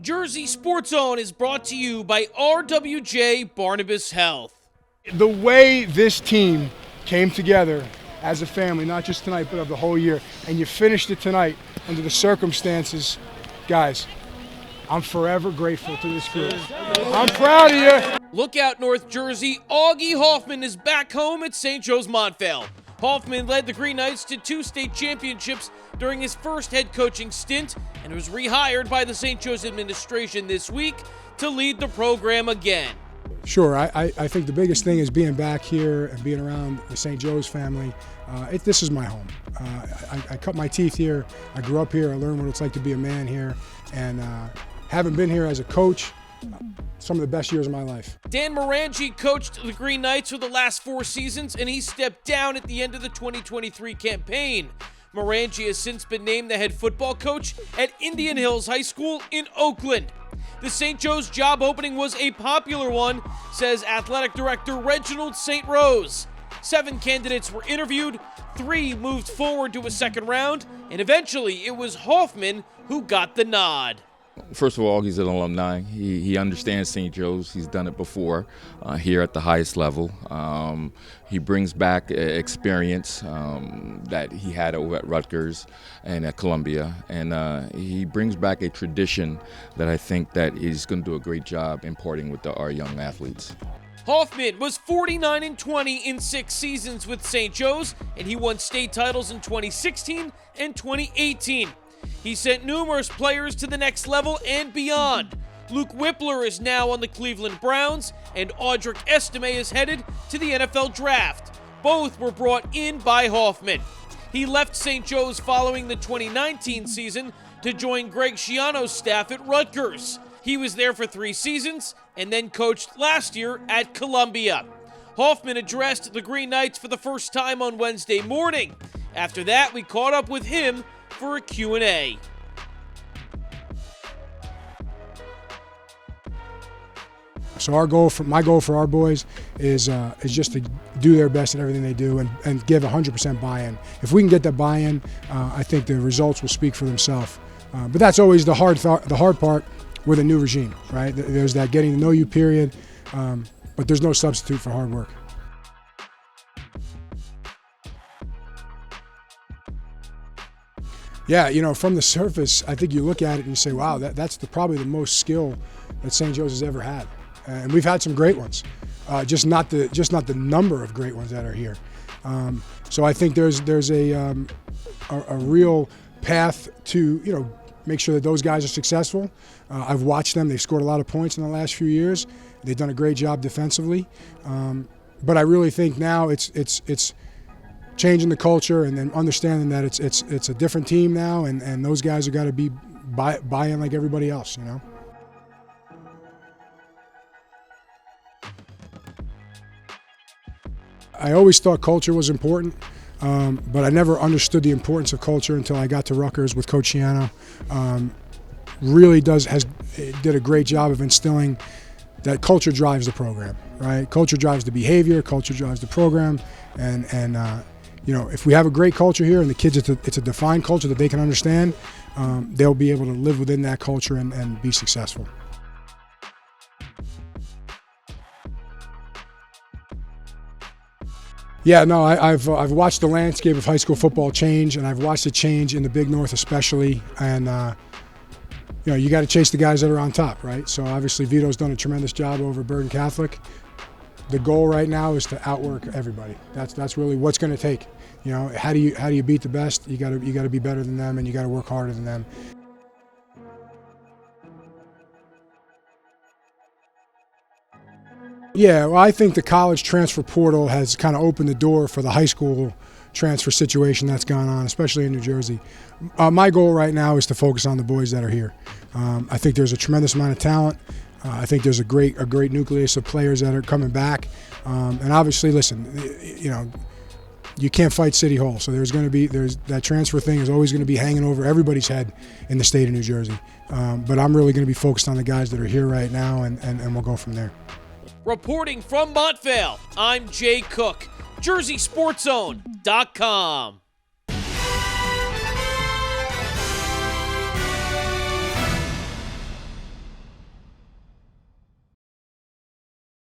Jersey Sports Zone is brought to you by RWJ Barnabas Health. The way this team came together as a family, not just tonight, but of the whole year, and you finished it tonight under the circumstances, guys, I'm forever grateful to this group. I'm proud of you. Look out, North Jersey. Augie Hoffmann is back home at St. Joe's Montvale. Hoffmann led the Green Knights to 2 state championships during his first head coaching stint and was rehired by the St. Joe's administration this week to lead the program again. Sure, I think the biggest thing is being back here and being around the St. Joe's family. This is my home. I cut my teeth here. I grew up here. I learned what it's like to be a man here. And having been here as a coach, some of the best years of my life. Dan Morangi coached the Green Knights for the last 4 seasons, and he stepped down at the end of the 2023 campaign. Morangi has since been named the head football coach at Indian Hills High School in Oakland. The St. Joe's job opening was a popular one, says athletic director Reginald St. Rose. 7 candidates were interviewed, 3 moved forward to a second round, and eventually it was Hoffmann who got the nod. First of all, he's an alumni. He understands St. Joe's. He's done it before here at the highest level. He brings back experience that he had over at Rutgers and at Columbia, and he brings back a tradition that I think that he's going to do a great job imparting with our young athletes. Hoffmann was 49-20 in 6 seasons with St. Joe's, and he won state titles in 2016 and 2018. He sent numerous players to the next level and beyond. Luke Whippler is now on the Cleveland Browns, and Audric Estime is headed to the NFL Draft. Both were brought in by Hoffmann. He left St. Joe's following the 2019 season to join Greg Schiano's staff at Rutgers. He was there for 3 seasons and then coached last year at Columbia. Hoffmann addressed the Green Knights for the first time on Wednesday morning. After that, we caught up with him for a Q&A. So my goal for our boys is just to do their best at everything they do and give 100% buy-in. If we can get that buy-in, I think the results will speak for themselves. But that's always the hard part with a new regime, right? There's that getting to know you period, but there's no substitute for hard work. Yeah, from the surface, I think you look at it and you say, wow, that's probably the most skill that St. Joe's has ever had. And we've had some great ones, just not the number of great ones that are here. So I think there's a real path to, make sure that those guys are successful. I've watched them. They've scored a lot of points in the last few years. They've done a great job defensively. But I really think now it's changing the culture and then understanding that it's a different team now, and those guys have got to be buy in like everybody else, I always thought culture was important, but I never understood the importance of culture until I got to Rutgers with Coach Schiano. Really did a great job of instilling that culture drives the program, right? Culture drives the behavior, culture drives the program, and if we have a great culture here and the kids, it's a defined culture that they can understand, they'll be able to live within that culture and be successful. Yeah, no, I've watched the landscape of high school football change, and I've watched it change in the Big North especially, and you got to chase the guys that are on top, right? So obviously Vito's done a tremendous job over at Bergen Catholic. The goal right now is to outwork everybody. That's really what's going to take. How do you beat the best? You got to be better than them, and you got to work harder than them. Yeah, well, I think the college transfer portal has kind of opened the door for the high school transfer situation that's gone on, especially in New Jersey. My goal right now is to focus on the boys that are here. I think there's a tremendous amount of talent. I think there's a great nucleus of players that are coming back. And obviously, listen, you can't fight City Hall, so there's that transfer thing is always going to be hanging over everybody's head in the state of New Jersey. But I'm really going to be focused on the guys that are here right now, and we'll go from there. Reporting from Montvale, I'm Jay Cook, JerseySportsZone.com.